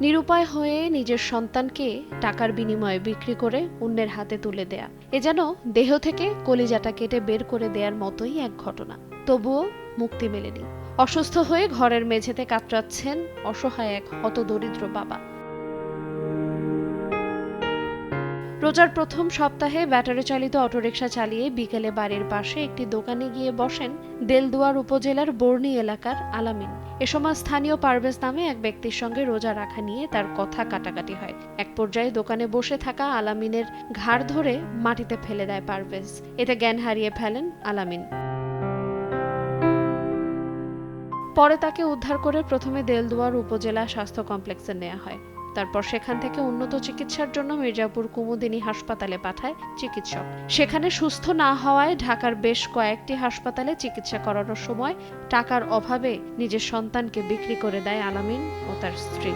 নিরুপায় হয়ে নিজের সন্তানকে টাকার বিনিময়ে বিক্রি করে অন্যের হাতে তুলে দেয়া, এ যেন দেহ থেকে কলিজাটা কেটে বের করে দেওয়ার মতোই এক ঘটনা। তবুও মুক্তি মেলেনি। অসুস্থ হয়ে ঘরের মেঝেতে কাতরাচ্ছেন অসহায় এক হতদরিদ্র বাবা। রোজার প্রথম সপ্তাহে ব্যাটারি চালিত অটোরিকশা চালিয়ে বিকেলে বাড়ির পাশে একটি দোকানে গিয়ে বসেন দেলদুয়ার উপজেলার বর্ণি এলাকার আলামিন। এ সময় স্থানীয় পারভেজ নামে এক ব্যক্তির সঙ্গে রোজা রাখা নিয়ে তার কথা কাটাকাটি হয়। এক পর্যায়ে দোকানে বসে থাকা আলামিনের ঘাড় ধরে মাটিতে ফেলে দেয় পারভেজ। এতে জ্ঞান হারিয়ে ফেলেন আলামিন। পরে তাকে উদ্ধার করে প্রথমে দেলদুয়ার উপজেলা স্বাস্থ্য কমপ্লেক্সে নেওয়া হয়। তারপর সেখান থেকে উন্নত চিকিৎসার জন্য মির্জাপুর কুমুদিনী হাসপাতালে পাঠায় চিকিৎসক। সেখানে সুস্থ না হওয়ায় ঢাকার বেশ কয়েকটি হাসপাতালে চিকিৎসা করানোর সময় টাকার অভাবে নিজের সন্তানকে বিক্রি করে দেয় আলামিন ও তার স্ত্রী।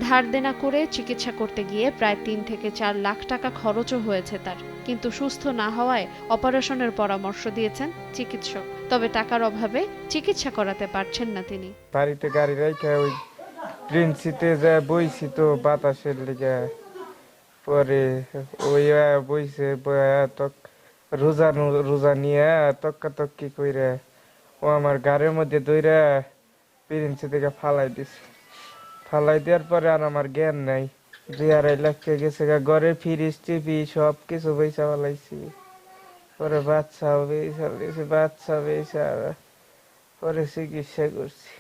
ধার দেনা করে চিকিৎসা করতে গিয়ে প্রায় ৩ থেকে ৪ লাখ টাকা খরচও হয়েছে তার। কিন্তু সুস্থ না হওয়ায় অপারেশনের পরামর্শ দিয়েছেন চিকিৎসক। তবে টাকার অভাবে চিকিৎসা করাতে পারছেন না তিনি। বাড়িতে গাড়ি রাখা ওই প্রিন্সিতে যা বইছি তো বাতাসের লেগে, পরে ওই বইছে রোজা নিয়ে তক্কি কইরা ও আমার গাড়ির মধ্যে দইরা প্রিন্সি থেকে ফালাই দিছে। ফালাই দেওয়ার পরে আর আমার জ্ঞান নাই। ২-২.৫ লাখ গেছে ঘরে, ফ্রিজ টিভি সব কিছু পয়সা ফালাইছি। পরে বাচ্চা পরে চিকিৎসা করছি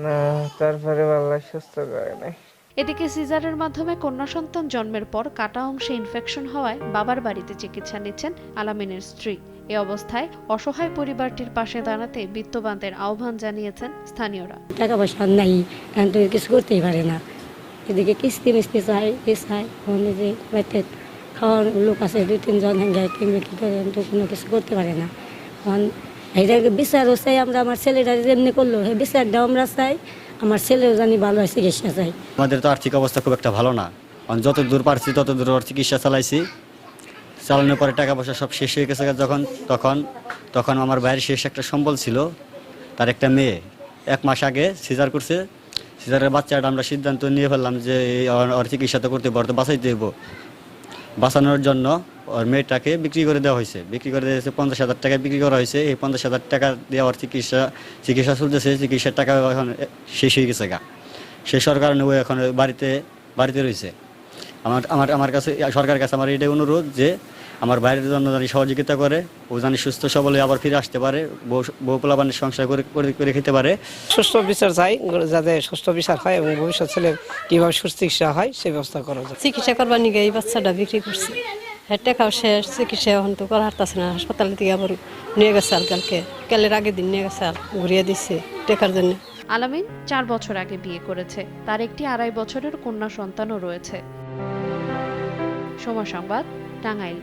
না, তারপরে আল্লাহ সুস্থ করে নাই। এদিকে সিজারের মাধ্যমে কন্যা সন্তান জন্মের পর কাটা অংশে ইনফেকশন হওয়ায় বাবার বাড়িতে চিকিৎসা নিচ্ছেন আলামিনের স্ত্রী। এ অবস্থায় অসহায় পরিবারটির পাশে দাঁড়াতে বিত্তবানদের আহ্বান জানিয়েছেন স্থানীয়রা। টাকা পয়সা নাই, এখন তো কিছু করতেই পারে না। এদিকে কিস্তি মিস্তি চাই যে বাড়িতে খাওয়ার লোক আছে ২-৩ জন কিনবে, কি করে তো কোনো কিছু করতে পারে না। এটাকে বিচারও চাই আমরা, আমার ছেলেটা যেমনি করলো সেই বিচারটাও আমরা চাই, আমার ছেলেও জানি ভালো চিকিৎসা চাই। আমাদের তো আর্থিক অবস্থা খুব একটা ভালো না, যত দূর পারছি তত দূর চিকিৎসা চালাইছি। চালানোর পরে টাকা পয়সা সব শেষ হয়ে গেছে তখন আমার বাইরে শেষ একটা সম্বল ছিল, তার একটা মেয়ে 1 মাস আগে সিজার করছে। সিজারের বাচ্চাটা আমরা সিদ্ধান্ত নিয়ে ফেললাম যে ওর চিকিৎসা তো করতে পারতো, বাঁচাইতে দেব। বাঁচানোর জন্য ওর মেয়েটাকে বিক্রি করে দেওয়া হয়েছে। বিক্রি করে দিয়েছে 50,000 টাকায় বিক্রি করা হয়েছে। এই 50,000 টাকা দিয়ে ওর চিকিৎসা চলতেছে। চিকিৎসার টাকা এখন শেষ হয়ে গেছে শেষ হওয়ার কারণে ও এখন বাড়িতে রয়েছে। আমার কাছে সরকারের কাছে আমার এটাই অনুরোধ যে আমার বাইরের জন্য জানি সহযোগিতা করে, ও জানি সুস্থ সবলে আবার ফিরে আসতে পারে, বউ পোলাপানের সংসার করে খেতে পারে। সুস্থ বিচার চাই, যাতে সুস্থ বিচার হয় এবং ভবিষ্যৎ ছেলে কীভাবে সুস্থ চিকিৎসা হয় সেই ব্যবস্থা করা যায়। চিকিৎসা করবার নিয়ে এই বাচ্চাটা বিক্রি করছে, টাকাও শেষ, চিকিৎসা এখন তো করা হারতাছে না। হাসপাতাল থেকে আবার নিয়ে গেছে কালের আগের দিন নিয়ে গেছে, ঘুরিয়ে দিচ্ছে টাকার জন্য। আলামিন 4 বছর আগে বিয়ে করেছে। তার একটি 2.5 বছরের কন্যা সন্তানও রয়েছে। সময় সংবাদ, টাঙ্গাইল।